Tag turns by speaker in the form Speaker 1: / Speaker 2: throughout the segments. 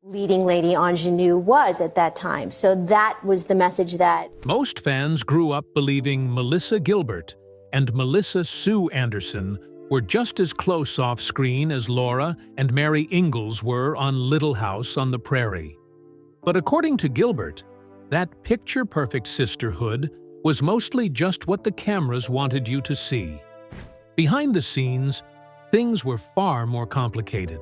Speaker 1: leading lady ingenue was at that time. So that was the message that
Speaker 2: most fans grew up believing Melissa Gilbert and Melissa Sue Anderson were just as close off-screen as Laura and Mary Ingalls were on Little House on the Prairie. But according to Gilbert, that picture-perfect sisterhood was mostly just what the cameras wanted you to see. Behind the scenes, things were far more complicated.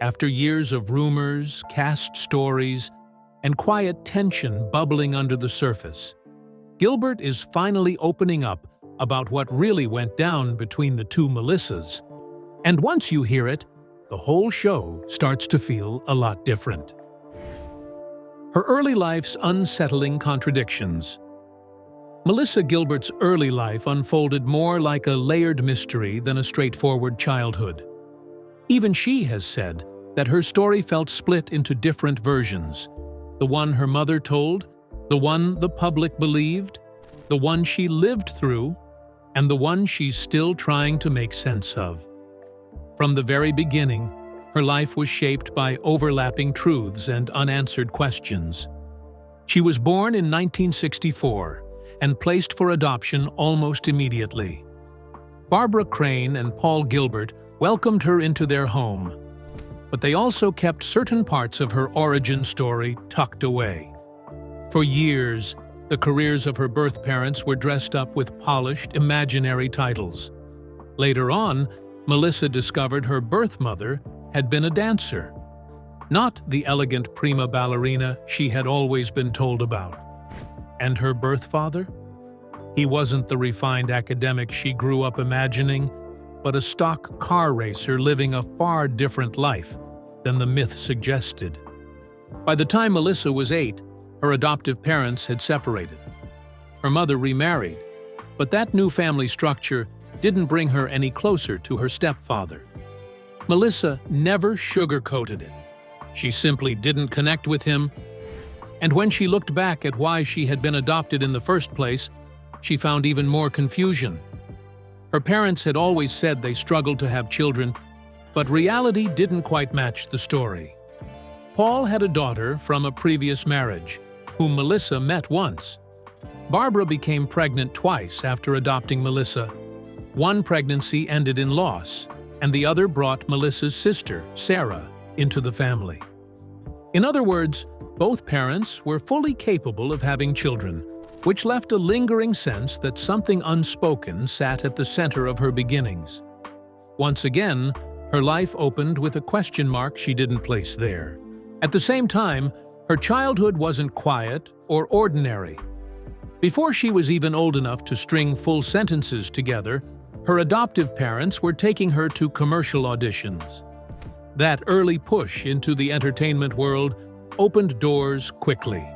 Speaker 2: After years of rumors, cast stories, and quiet tension bubbling under the surface, Gilbert is finally opening up about what really went down between the two Melissas. And once you hear it, the whole show starts to feel a lot different. Her early life's unsettling contradictions. Melissa Gilbert's early life unfolded more like a layered mystery than a straightforward childhood. Even she has said that her story felt split into different versions. The one her mother told, the one the public believed, the one she lived through, and the one she's still trying to make sense of. From the very beginning, her life was shaped by overlapping truths and unanswered questions. She was born in 1964 and placed for adoption almost immediately. Barbara Crane and Paul Gilbert welcomed her into their home, but they also kept certain parts of her origin story tucked away. For years, the careers of her birth parents were dressed up with polished, imaginary titles. Later on, Melissa discovered her birth mother had been a dancer, not the elegant prima ballerina she had always been told about. And her birth father? He wasn't the refined academic she grew up imagining, but a stock car racer living a far different life than the myth suggested. By the time Melissa was 8, her adoptive parents had separated. Her mother remarried, but that new family structure didn't bring her any closer to her stepfather. Melissa never sugarcoated it. She simply didn't connect with him, and when she looked back at why she had been adopted in the first place, she found even more confusion. Her parents had always said they struggled to have children, but reality didn't quite match the story. Paul had a daughter from a previous marriage, whom Melissa met once. Barbara became pregnant twice after adopting Melissa. One pregnancy ended in loss, and the other brought Melissa's sister, Sarah, into the family. In other words, both parents were fully capable of having children, which left a lingering sense that something unspoken sat at the center of her beginnings. Once again, her life opened with a question mark she didn't place there. At the same time, her childhood wasn't quiet or ordinary. Before she was even old enough to string full sentences together, her adoptive parents were taking her to commercial auditions. That early push into the entertainment world opened doors quickly.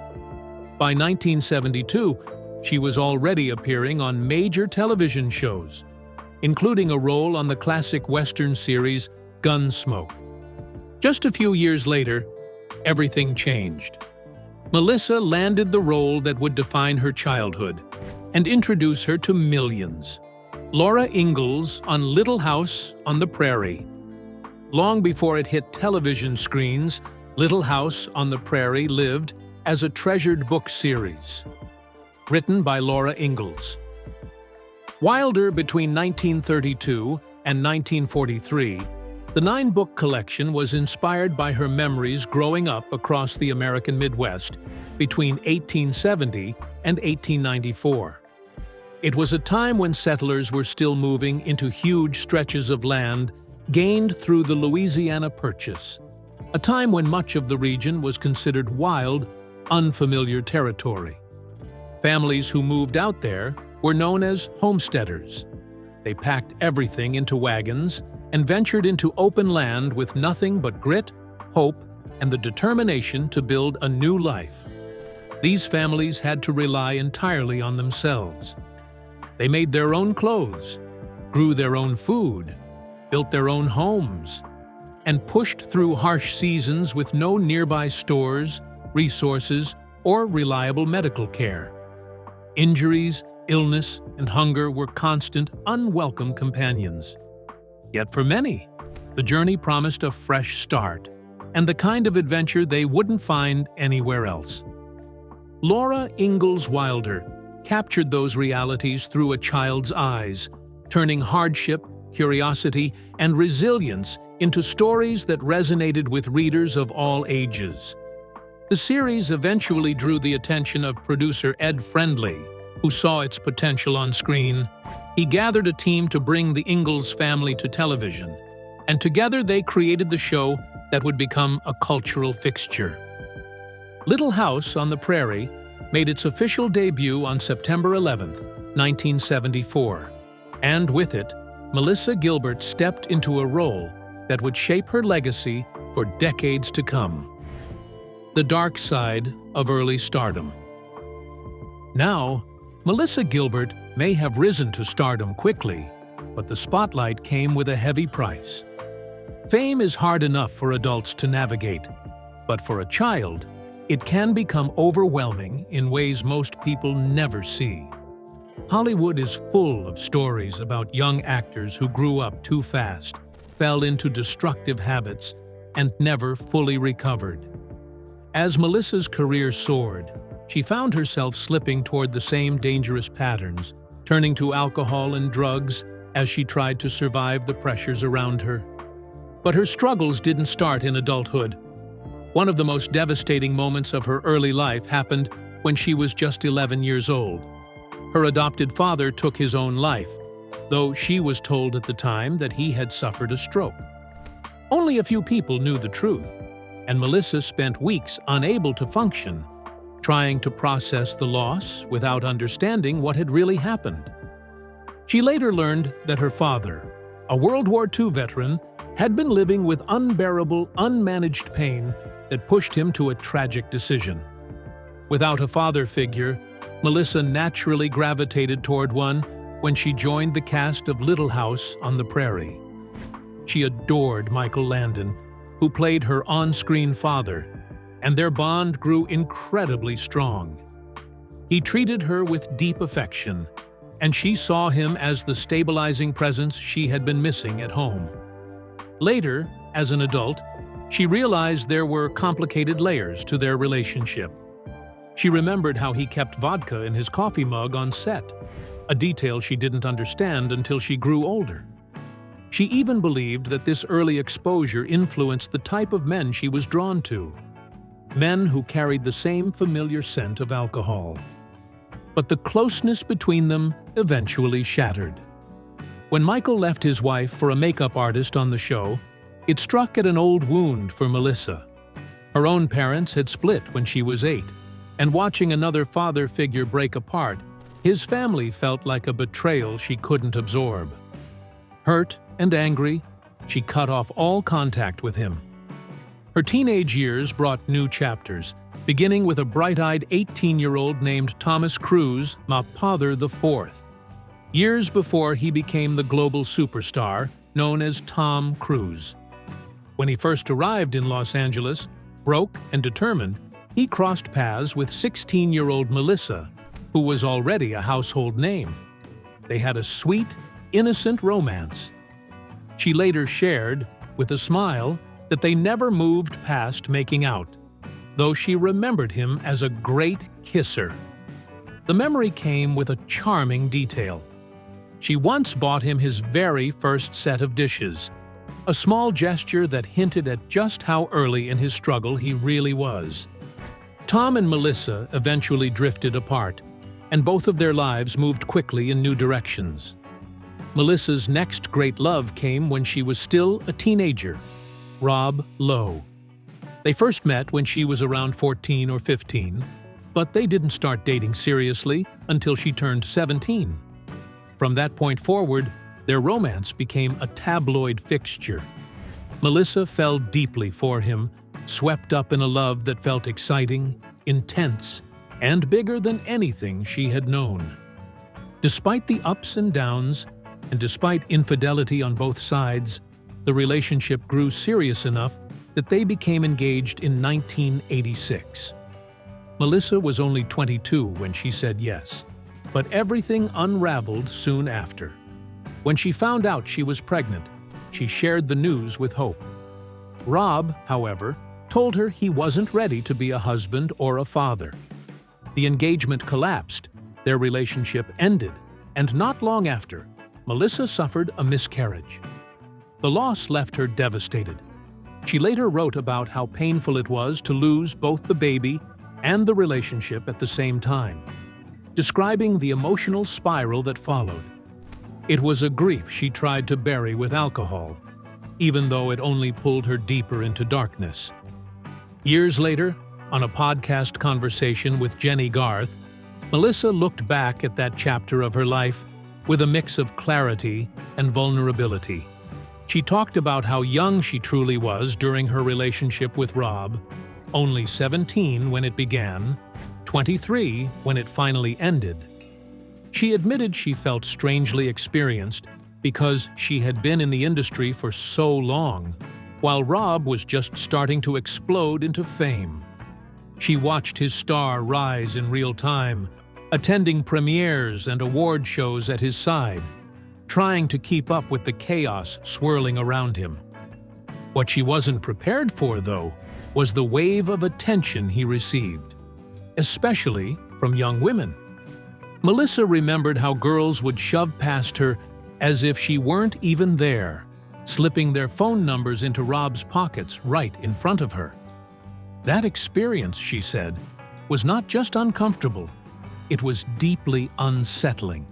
Speaker 2: By 1972, she was already appearing on major television shows, including a role on the classic Western series Gunsmoke. Just a few years later, everything changed. Melissa landed the role that would define her childhood and introduce her to millions. Laura Ingalls on Little House on the Prairie. Long before it hit television screens, Little House on the Prairie lived as a treasured book series. Written by Laura Ingalls. Wilder between 1932 and 1943, the 9-book collection was inspired by her memories growing up across the American Midwest between 1870 and 1894. It was a time when settlers were still moving into huge stretches of land gained through the Louisiana Purchase, a time when much of the region was considered wild, unfamiliar territory. Families who moved out there were known as homesteaders. They packed everything into wagons and ventured into open land with nothing but grit, hope, and the determination to build a new life. These families had to rely entirely on themselves. They made their own clothes, grew their own food, built their own homes, and pushed through harsh seasons with no nearby stores, resources, or reliable medical care. Injuries, illness, and hunger were constant, unwelcome companions. Yet for many, the journey promised a fresh start. and the kind of adventure they wouldn't find anywhere else. Laura Ingalls Wilder captured those realities through a child's eyes, turning hardship, curiosity, and resilience into stories that resonated with readers of all ages. The series eventually drew the attention of producer Ed Friendly, who saw its potential on screen. He gathered a team to bring the Ingalls family to television, and together they created the show that would become a cultural fixture. Little House on the Prairie made its official debut on September 11, 1974, and with it, Melissa Gilbert stepped into a role that would shape her legacy for decades to come. The dark side of early stardom. Now, Melissa Gilbert may have risen to stardom quickly, but the spotlight came with a heavy price. Fame is hard enough for adults to navigate, but for a child, it can become overwhelming in ways most people never see. Hollywood is full of stories about young actors who grew up too fast, fell into destructive habits, and never fully recovered. As Melissa's career soared, she found herself slipping toward the same dangerous patterns, turning to alcohol and drugs as she tried to survive the pressures around her. But her struggles didn't start in adulthood. One of the most devastating moments of her early life happened when she was just 11 years old. Her adopted father took his own life, though she was told at the time that he had suffered a stroke. Only a few people knew the truth, and Melissa spent weeks unable to function, trying to process the loss without understanding what had really happened. She later learned that her father, a World War II veteran, had been living with unbearable, unmanaged pain that pushed him to a tragic decision. Without a father figure, Melissa naturally gravitated toward one when she joined the cast of Little House on the Prairie. She adored Michael Landon, who played her on-screen father, and their bond grew incredibly strong. He treated her with deep affection, and she saw him as the stabilizing presence she had been missing at home. Later, as an adult, she realized there were complicated layers to their relationship. She remembered how he kept vodka in his coffee mug on set, a detail she didn't understand until she grew older. She even believed that this early exposure influenced the type of men she was drawn to, men who carried the same familiar scent of alcohol. But the closeness between them eventually shattered. When Michael left his wife for a makeup artist on the show, it struck at an old wound for Melissa. Her own parents had split when she was 8, and watching another father figure break apart, his family felt like a betrayal she couldn't absorb. Hurt and angry, she cut off all contact with him. Her teenage years brought new chapters, beginning with a bright-eyed 18-year-old named Thomas Cruise, Mapother IV, years before he became the global superstar known as Tom Cruise. When he first arrived in Los Angeles, broke and determined, he crossed paths with 16-year-old Melissa, who was already a household name. They had a sweet, innocent romance. She later shared, with a smile, that they never moved past making out, though she remembered him as a great kisser. The memory came with a charming detail. She once bought him his very first set of dishes, a small gesture that hinted at just how early in his struggle he really was. Tom and Melissa eventually drifted apart, and both of their lives moved quickly in new directions. Melissa's next great love came when she was still a teenager, Rob Lowe. They first met when she was around 14 or 15, but they didn't start dating seriously until she turned 17. From that point forward, their romance became a tabloid fixture. Melissa fell deeply for him, swept up in a love that felt exciting, intense, and bigger than anything she had known. Despite the ups and downs, and despite infidelity on both sides, the relationship grew serious enough that they became engaged in 1986. Melissa was only 22 when she said yes, but everything unraveled soon after. When she found out she was pregnant, she shared the news with Hope. Rob, however, told her he wasn't ready to be a husband or a father. The engagement collapsed, their relationship ended, and not long after, Melissa suffered a miscarriage. The loss left her devastated. She later wrote about how painful it was to lose both the baby and the relationship at the same time, describing the emotional spiral that followed. It was a grief she tried to bury with alcohol, even though it only pulled her deeper into darkness. Years later, on a podcast conversation with Jenny Garth, Melissa looked back at that chapter of her life with a mix of clarity and vulnerability. She talked about how young she truly was during her relationship with Rob, only 17 when it began, 23 when it finally ended. She admitted she felt strangely experienced because she had been in the industry for so long, while Rob was just starting to explode into fame. She watched his star rise in real time, attending premieres and award shows at his side, trying to keep up with the chaos swirling around him. What she wasn't prepared for, though, was the wave of attention he received, especially from young women. Melissa remembered how girls would shove past her as if she weren't even there, slipping their phone numbers into Rob's pockets right in front of her. That experience, she said, was not just uncomfortable, it was deeply unsettling.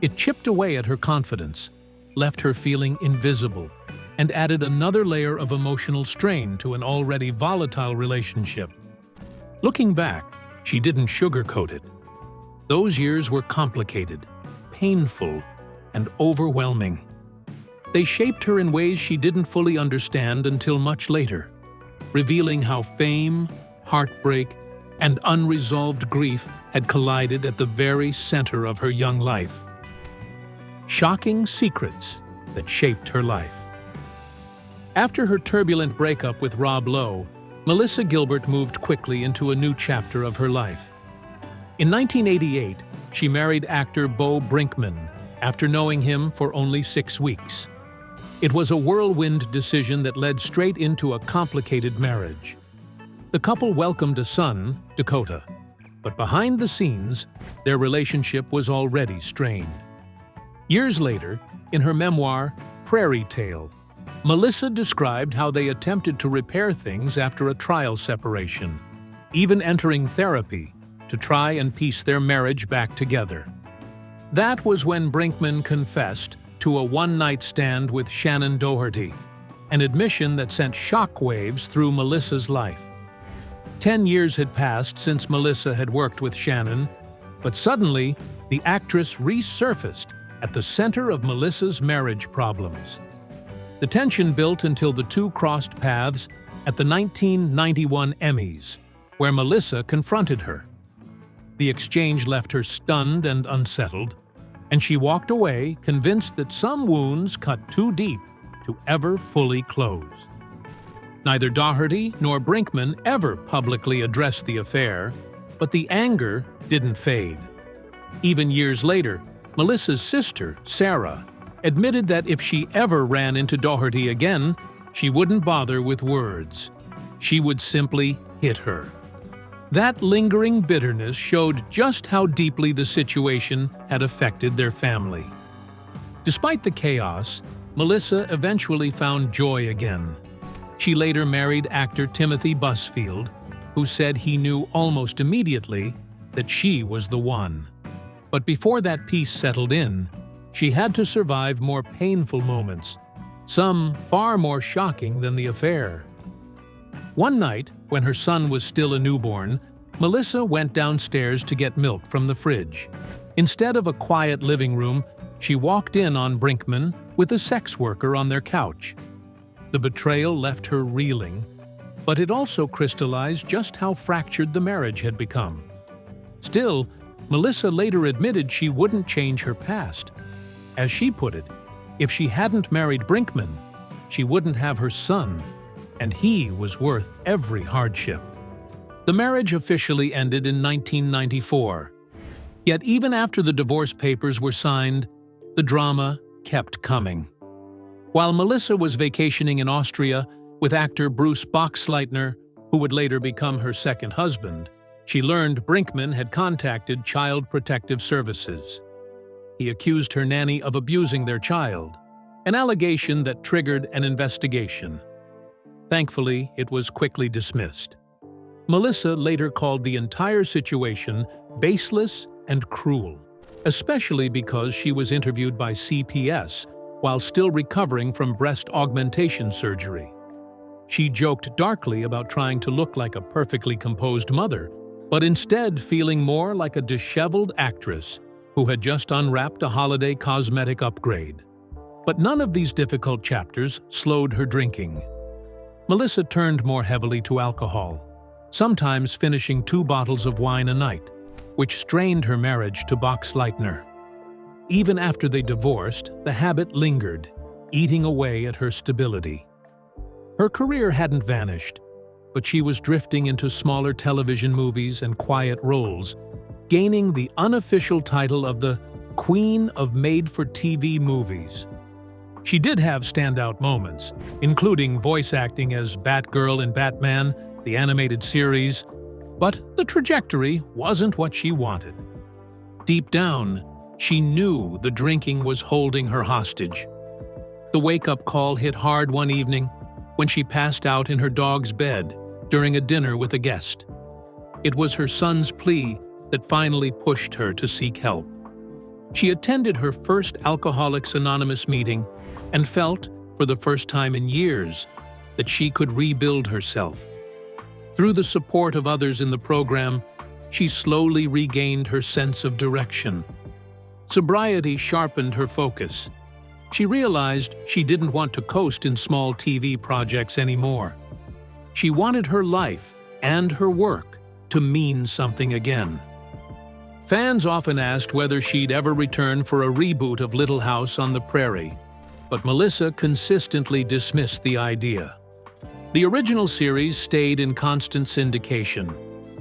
Speaker 2: It chipped away at her confidence, left her feeling invisible, and added another layer of emotional strain to an already volatile relationship. Looking back, she didn't sugarcoat it. Those years were complicated, painful, and overwhelming. They shaped her in ways she didn't fully understand until much later, revealing how fame, heartbreak, and unresolved grief had collided at the very center of her young life. Shocking secrets that shaped her life. After her turbulent breakup with Rob Lowe, Melissa Gilbert moved quickly into a new chapter of her life. In 1988, she married actor Beau Brinkman after knowing him for only 6 weeks. It was a whirlwind decision that led straight into a complicated marriage. The couple welcomed a son, Dakota, but behind the scenes, their relationship was already strained. Years later, in her memoir, Prairie, Melissa described how they attempted to repair things after a trial separation, even entering therapy to try and piece their marriage back together. That was when Brinkman confessed to a one-night stand with Shannon Doherty, an admission that sent shockwaves through Melissa's life. 10 years had passed since Melissa had worked with Shannon, but suddenly the actress resurfaced at the center of Melissa's marriage problems. The tension built until the two crossed paths at the 1991 Emmys, where Melissa confronted her. The exchange left her stunned and unsettled, and she walked away convinced that some wounds cut too deep to ever fully close. Neither Doherty nor Brinkman ever publicly addressed the affair, but the anger didn't fade. Even years later, Melissa's sister, Sarah, admitted that if she ever ran into Doherty again, she wouldn't bother with words. She would simply hit her. That lingering bitterness showed just how deeply the situation had affected their family. Despite the chaos, Melissa eventually found joy again. She later married actor Timothy Busfield, who said he knew almost immediately that she was the one. But before that peace settled in, she had to survive more painful moments, some far more shocking than the affair. One night, when her son was still a newborn, Melissa went downstairs to get milk from the fridge. Instead of a quiet living room, she walked in on Brinkman with a sex worker on their couch. The betrayal left her reeling, but it also crystallized just how fractured the marriage had become. Still, Melissa later admitted she wouldn't change her past. As she put it, if she hadn't married Brinkman, she wouldn't have her son, and he was worth every hardship. The marriage officially ended in 1994. Yet even after the divorce papers were signed, the drama kept coming. While Melissa was vacationing in Austria, With actor Bruce Boxleitner, who would later become her second husband, she learned Brinkman had contacted Child Protective Services. He accused her nanny of abusing their child, an allegation that triggered an investigation. Thankfully, it was quickly dismissed. Melissa later called the entire situation baseless and cruel, especially because she was interviewed by CPS while still recovering from breast augmentation surgery. She joked darkly about trying to look like a perfectly composed mother, but instead feeling more like a disheveled actress who had just unwrapped a holiday cosmetic upgrade. But none of these difficult chapters slowed her drinking. Melissa turned more heavily to alcohol, sometimes finishing 2 bottles of wine a night, which strained her marriage to Boxleitner. Even after they divorced, the habit lingered, eating away at her stability. Her career hadn't vanished, but she was drifting into smaller television movies and quiet roles, gaining the unofficial title of the Queen of Made-for-TV Movies. She did have standout moments, including voice acting as Batgirl in Batman, the animated series, but the trajectory wasn't what she wanted. Deep down, she knew the drinking was holding her hostage. The wake-up call hit hard one evening when she passed out in her dog's bed during a dinner with a guest. It was her son's plea that finally pushed her to seek help. She attended her first Alcoholics Anonymous meeting and felt, for the first time in years, that she could rebuild herself. Through the support of others in the program, she slowly regained her sense of direction. Sobriety sharpened her focus. She realized she didn't want to coast in small TV projects anymore. She wanted her life and her work to mean something again. Fans often asked whether she'd ever return for a reboot of Little House on the Prairie, but Melissa consistently dismissed the idea. The original series stayed in constant syndication,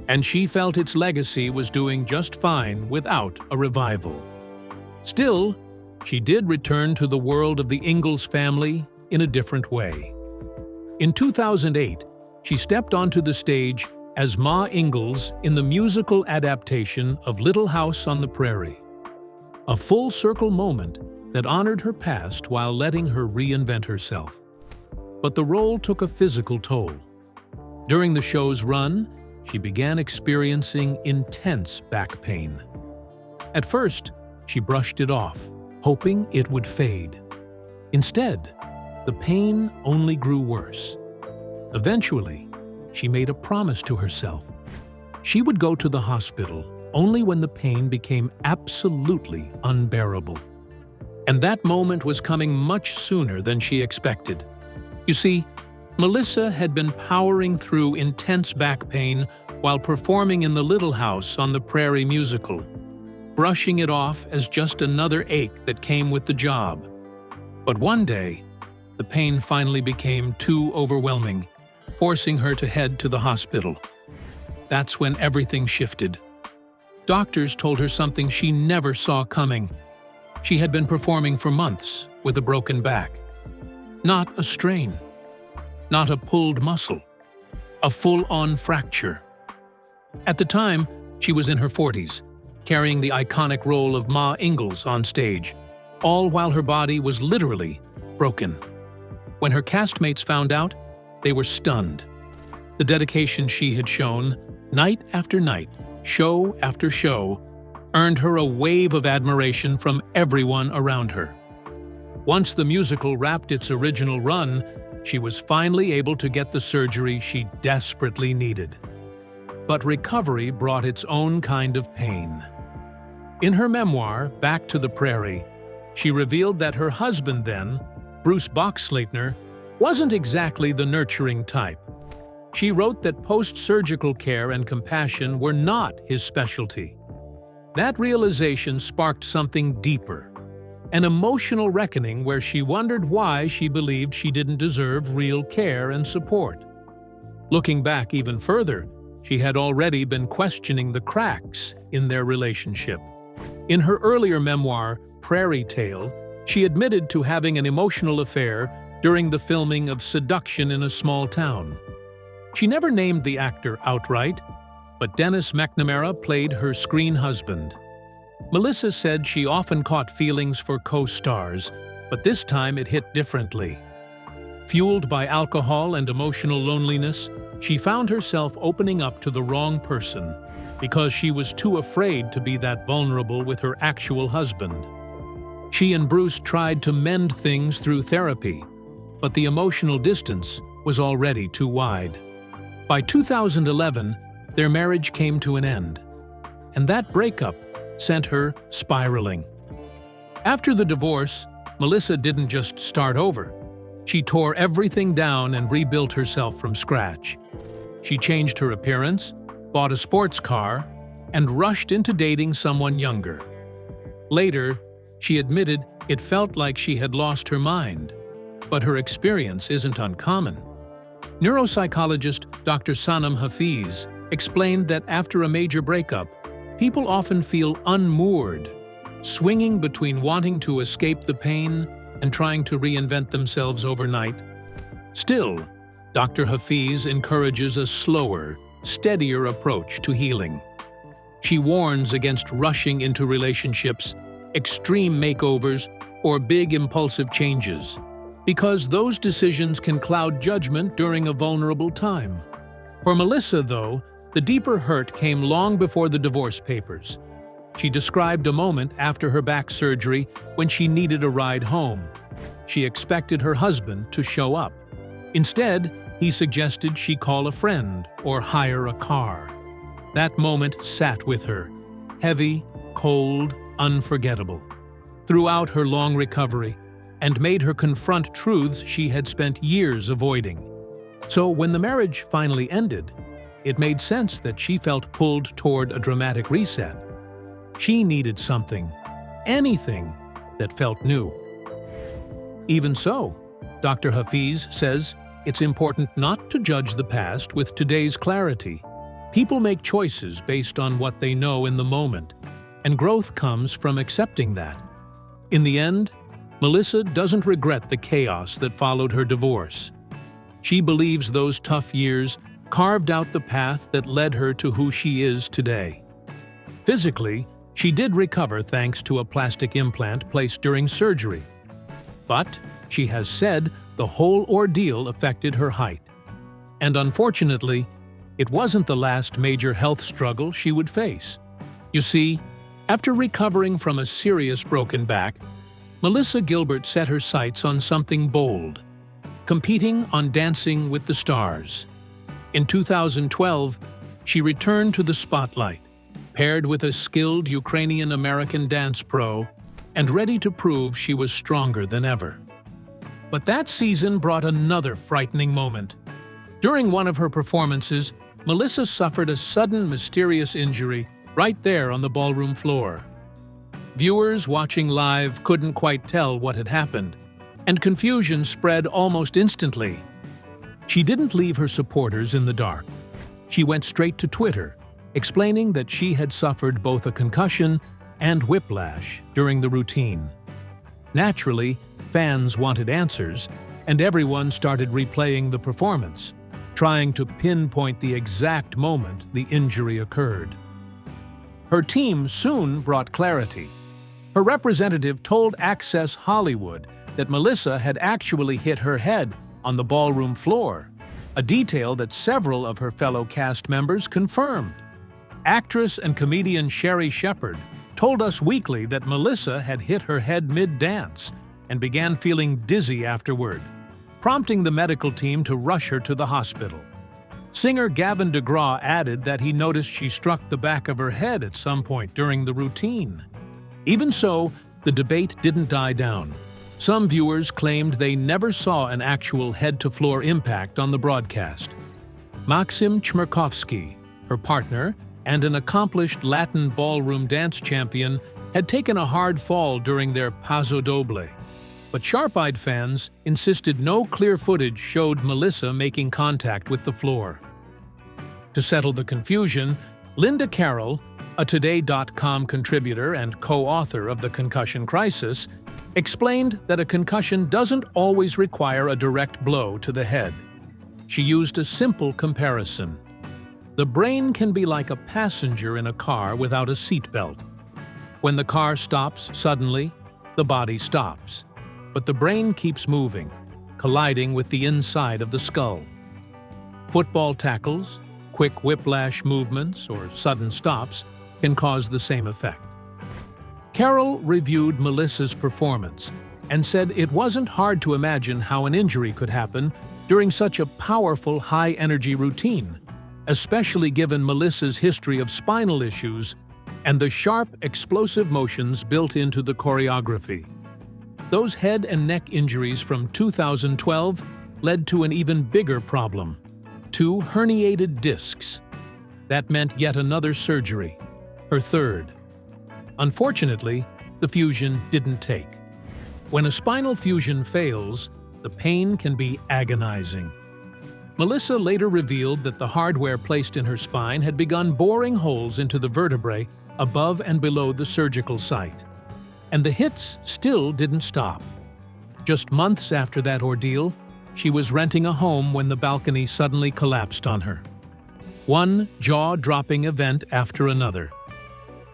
Speaker 2: and she felt its legacy was doing just fine without a revival. Still, she did return to the world of the Ingalls family in a different way. In 2008, she stepped onto the stage as Ma Ingalls in the musical adaptation of Little House on the Prairie. A full-circle moment that honored her past while letting her reinvent herself. But the role took a physical toll. During the show's run, she began experiencing intense back pain. At first, she brushed it off, hoping it would fade. Instead, the pain only grew worse. Eventually, she made a promise to herself. She would go to the hospital only when the pain became absolutely unbearable. And that moment was coming much sooner than she expected. You see, Melissa had been powering through intense back pain while performing in the Little House on the Prairie musical, brushing it off as just another ache that came with the job. But one day, the pain finally became too overwhelming, forcing her to head to the hospital. That's when everything shifted. Doctors told her something she never saw coming. She had been performing for months with a broken back. Not a strain, not a pulled muscle, a full-on fracture. At the time, she was in her 40s, carrying the iconic role of Ma Ingalls on stage, all while her body was literally broken. When her castmates found out, they were stunned. The dedication she had shown, night after night, show after show, earned her a wave of admiration from everyone around her. Once the musical wrapped its original run, she was finally able to get the surgery she desperately needed. But recovery brought its own kind of pain. In her memoir, Back to the Prairie, she revealed that her husband then, Bruce Boxleitner, wasn't exactly the nurturing type. She wrote that post-surgical care and compassion were not his specialty. That realization sparked something deeper, an emotional reckoning where she wondered why she believed she didn't deserve real care and support. Looking back even further, she had already been questioning the cracks in their relationship. In her earlier memoir, Prairie Tale, she admitted to having an emotional affair during the filming of Seduction in a Small Town. She never named the actor outright, but Dennis McNamara played her screen husband. Melissa said she often caught feelings for co-stars, but this time it hit differently. Fueled by alcohol and emotional loneliness, she found herself opening up to the wrong person because she was too afraid to be that vulnerable with her actual husband. She and Bruce tried to mend things through therapy, but the emotional distance was already too wide. By 2011, their marriage came to an end, and that breakup sent her spiraling. After the divorce, Melissa didn't just start over. She tore everything down and rebuilt herself from scratch. She changed her appearance, bought a sports car, and rushed into dating someone younger. Later, she admitted it felt like she had lost her mind, but her experience isn't uncommon. Neuropsychologist Dr. Sanam Hafiz explained that after a major breakup, people often feel unmoored, swinging between wanting to escape the pain and trying to reinvent themselves overnight. Still, Dr. Hafiz encourages a slower, steadier approach to healing. She warns against rushing into relationships, extreme makeovers, or big impulsive changes, because those decisions can cloud judgment during a vulnerable time. For Melissa, though, the deeper hurt came long before the divorce papers. She described a moment after her back surgery when she needed a ride home. She expected her husband to show up. Instead, he suggested she call a friend or hire a car. That moment sat with her, heavy, cold, unforgettable, throughout her long recovery, and made her confront truths she had spent years avoiding. So when the marriage finally ended, it made sense that she felt pulled toward a dramatic reset. She needed something, anything, that felt new. Even so, Dr. Hafiz says it's important not to judge the past with today's clarity. People make choices based on what they know in the moment, and growth comes from accepting that. In the end, Melissa doesn't regret the chaos that followed her divorce. She believes those tough years carved out the path that led her to who she is today. Physically, she did recover thanks to a plastic implant placed during surgery. But, she has said, the whole ordeal affected her height. And unfortunately, it wasn't the last major health struggle she would face. You see, after recovering from a serious broken back, Melissa Gilbert set her sights on something bold, competing on Dancing with the Stars. In 2012, she returned to the spotlight, paired with a skilled Ukrainian-American dance pro, and ready to prove she was stronger than ever. But that season brought another frightening moment. During one of her performances, Melissa suffered a sudden, mysterious injury right there on the ballroom floor. Viewers watching live couldn't quite tell what had happened, and confusion spread almost instantly. She didn't leave her supporters in the dark. She went straight to Twitter, explaining that she had suffered both a concussion and whiplash during the routine. Naturally, fans wanted answers, and everyone started replaying the performance, trying to pinpoint the exact moment the injury occurred. Her team soon brought clarity. Her representative told Access Hollywood that Melissa had actually hit her head on the ballroom floor, a detail that several of her fellow cast members confirmed. Actress and comedian Sherry Shepherd told Us Weekly that Melissa had hit her head mid-dance and began feeling dizzy afterward, prompting the medical team to rush her to the hospital. Singer Gavin DeGraw added that he noticed she struck the back of her head at some point during the routine. Even so, the debate didn't die down. Some viewers claimed they never saw an actual head-to-floor impact on the broadcast. Maxim Chmerkovsky, her partner, and an accomplished Latin ballroom dance champion had taken a hard fall during their Paso Doble. But sharp-eyed fans insisted no clear footage showed Melissa making contact with the floor. To settle the confusion, Linda Carroll, a Today.com contributor and co-author of The Concussion Crisis, explained that a concussion doesn't always require a direct blow to the head. She used a simple comparison. The brain can be like a passenger in a car without a seatbelt. When the car stops suddenly, the body stops, but the brain keeps moving, colliding with the inside of the skull. Football tackles, quick whiplash movements, or sudden stops can cause the same effect. Carol reviewed Melissa's performance and said it wasn't hard to imagine how an injury could happen during such a powerful, high-energy routine, especially given Melissa's history of spinal issues and the sharp, explosive motions built into the choreography. Those head and neck injuries from 2012 led to an even bigger problem: 2 herniated discs. That meant yet another surgery, her third. Unfortunately, the fusion didn't take. When a spinal fusion fails, the pain can be agonizing. Melissa later revealed that the hardware placed in her spine had begun boring holes into the vertebrae above and below the surgical site. And the hits still didn't stop. Just months after that ordeal, she was renting a home when the balcony suddenly collapsed on her. One jaw-dropping event after another,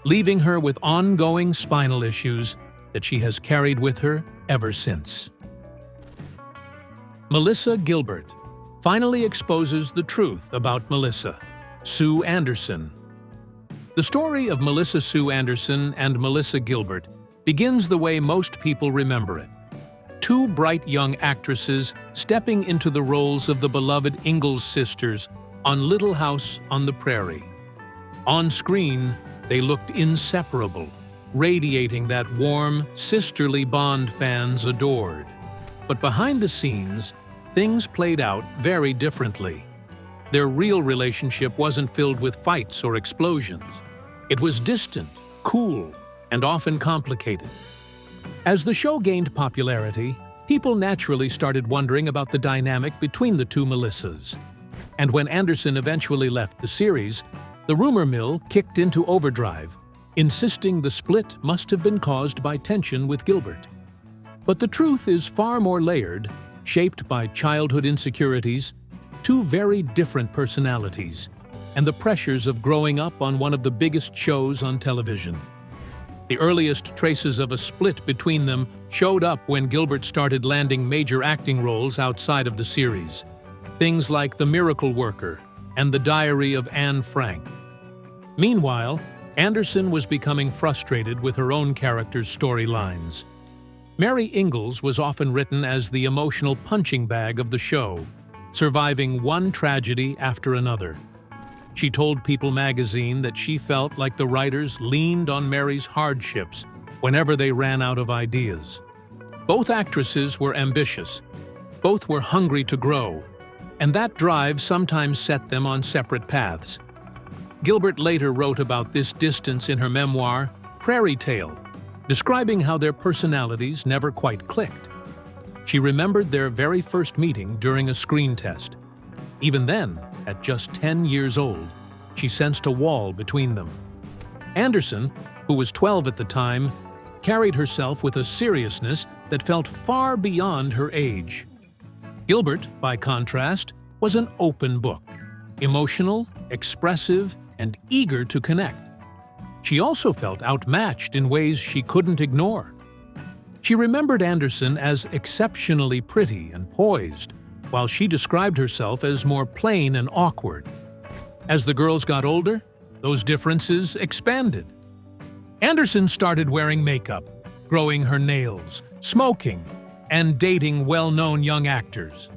Speaker 2: leaving her with ongoing spinal issues that she has carried with her ever since. Melissa Gilbert finally exposes the truth about Melissa, Sue Anderson. The story of Melissa Sue Anderson and Melissa Gilbert begins the way most people remember it. 2 bright young actresses stepping into the roles of the beloved Ingalls sisters on Little House on the Prairie. On screen, they looked inseparable, radiating that warm, sisterly bond fans adored. But behind the scenes, things played out very differently. Their real relationship wasn't filled with fights or explosions. It was distant, cool, and often complicated. As the show gained popularity, people naturally started wondering about the dynamic between the 2 Melissas. And when Anderson eventually left the series, the rumor mill kicked into overdrive, insisting the split must have been caused by tension with Gilbert. But the truth is far more layered, shaped by childhood insecurities, 2 very different personalities, and the pressures of growing up on one of the biggest shows on television. The earliest traces of a split between them showed up when Gilbert started landing major acting roles outside of the series. Things like The Miracle Worker and The Diary of Anne Frank. Meanwhile, Anderson was becoming frustrated with her own character's storylines. Mary Ingalls was often written as the emotional punching bag of the show, surviving one tragedy after another. She told People magazine that she felt like the writers leaned on Mary's hardships whenever they ran out of ideas. Both actresses were ambitious. Both were hungry to grow, and that drive sometimes set them on separate paths. Gilbert later wrote about this distance in her memoir, Prairie, describing how their personalities never quite clicked. She remembered their very first meeting during a screen test. Even then, at just 10 years old, she sensed a wall between them. Anderson, who was 12 at the time, carried herself with a seriousness that felt far beyond her age. Gilbert, by contrast, was an open book, emotional, expressive, and eager to connect. She also felt outmatched in ways she couldn't ignore. She remembered Anderson as exceptionally pretty and poised, while she described herself as more plain and awkward. As the girls got older, those differences expanded. Anderson started wearing makeup, growing her nails, smoking, and dating well-known young actors.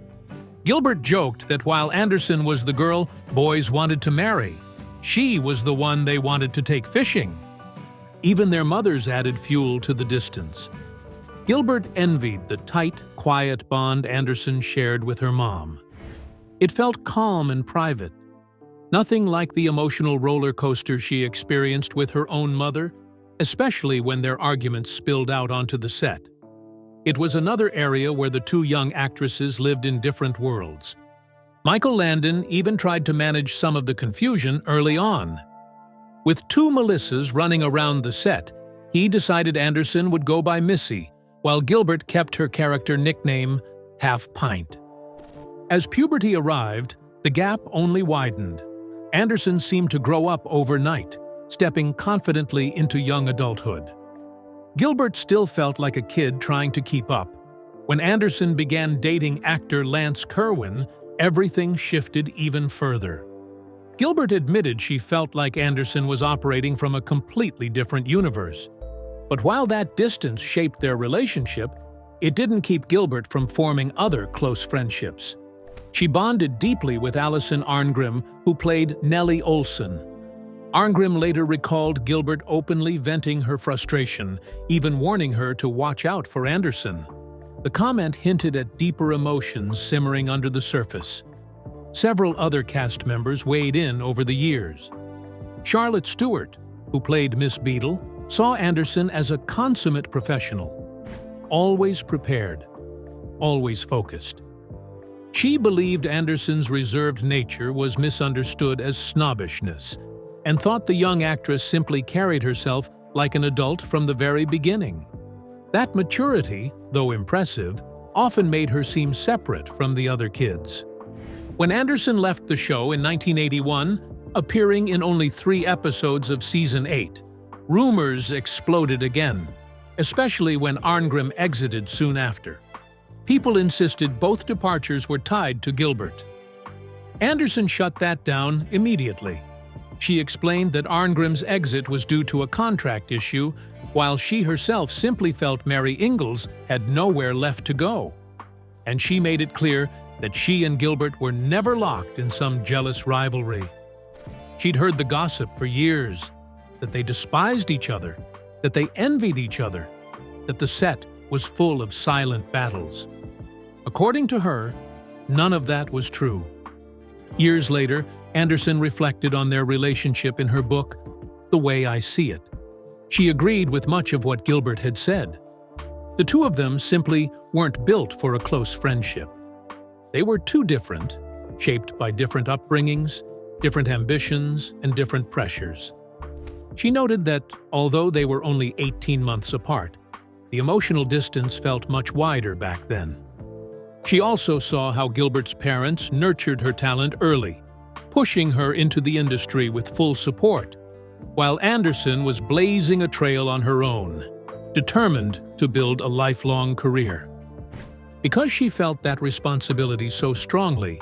Speaker 2: Gilbert joked that while Anderson was the girl boys wanted to marry, she was the one they wanted to take fishing. Even their mothers added fuel to the distance. Gilbert envied the tight, quiet bond Anderson shared with her mom. It felt calm and private, nothing like the emotional roller coaster she experienced with her own mother, especially when their arguments spilled out onto the set. It was another area where the 2 young actresses lived in different worlds. Michael Landon even tried to manage some of the confusion early on. With 2 Melissas running around the set, he decided Anderson would go by Missy, while Gilbert kept her character nickname Half Pint. As puberty arrived, the gap only widened. Anderson seemed to grow up overnight, stepping confidently into young adulthood. Gilbert still felt like a kid trying to keep up. When Anderson began dating actor Lance Kerwin, everything shifted even further. Gilbert admitted she felt like Anderson was operating from a completely different universe. But while that distance shaped their relationship, it didn't keep Gilbert from forming other close friendships. She bonded deeply with Allison Arngrim, who played Nellie Olson. Arngrim later recalled Gilbert openly venting her frustration, even warning her to watch out for Anderson. The comment hinted at deeper emotions simmering under the surface. Several other cast members weighed in over the years. Charlotte Stewart, who played Miss Beadle, saw Anderson as a consummate professional, always prepared, always focused. She believed Anderson's reserved nature was misunderstood as snobbishness, and thought the young actress simply carried herself like an adult from the very beginning. That maturity, though impressive, often made her seem separate from the other kids. When Anderson left the show in 1981, appearing in only 3 episodes of Season 8, rumors exploded again, especially when Arngrim exited soon after. People insisted both departures were tied to Gilbert. Anderson shut that down immediately. She explained that Arngrim's exit was due to a contract issue, while she herself simply felt Mary Ingalls had nowhere left to go. And she made it clear that she and Gilbert were never locked in some jealous rivalry. She'd heard the gossip for years, that they despised each other, that they envied each other, that the set was full of silent battles. According to her, none of that was true. Years later, Anderson reflected on their relationship in her book, The Way I See It. She agreed with much of what Gilbert had said. The two of them simply weren't built for a close friendship. They were too different, shaped by different upbringings, different ambitions, and different pressures. She noted that, although they were only 18 months apart, the emotional distance felt much wider back then. She also saw how Gilbert's parents nurtured her talent early, pushing her into the industry with full support, while Anderson was blazing a trail on her own, determined to build a lifelong career. Because she felt that responsibility so strongly,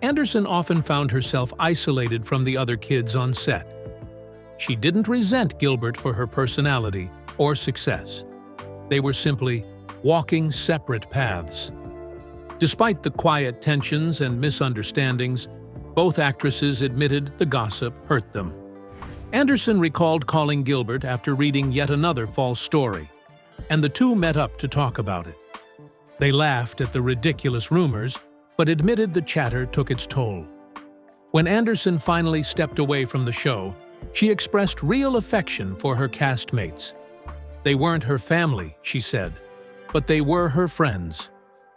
Speaker 2: Anderson often found herself isolated from the other kids on set. She didn't resent Gilbert for her personality or success. They were simply walking separate paths. Despite the quiet tensions and misunderstandings, both actresses admitted the gossip hurt them. Anderson recalled calling Gilbert after reading yet another false story, and the two met up to talk about it. They laughed at the ridiculous rumors, but admitted the chatter took its toll. When Anderson finally stepped away from the show, she expressed real affection for her castmates. They weren't her family, she said, but they were her friends,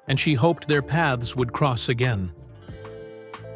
Speaker 2: and she hoped their paths would cross again.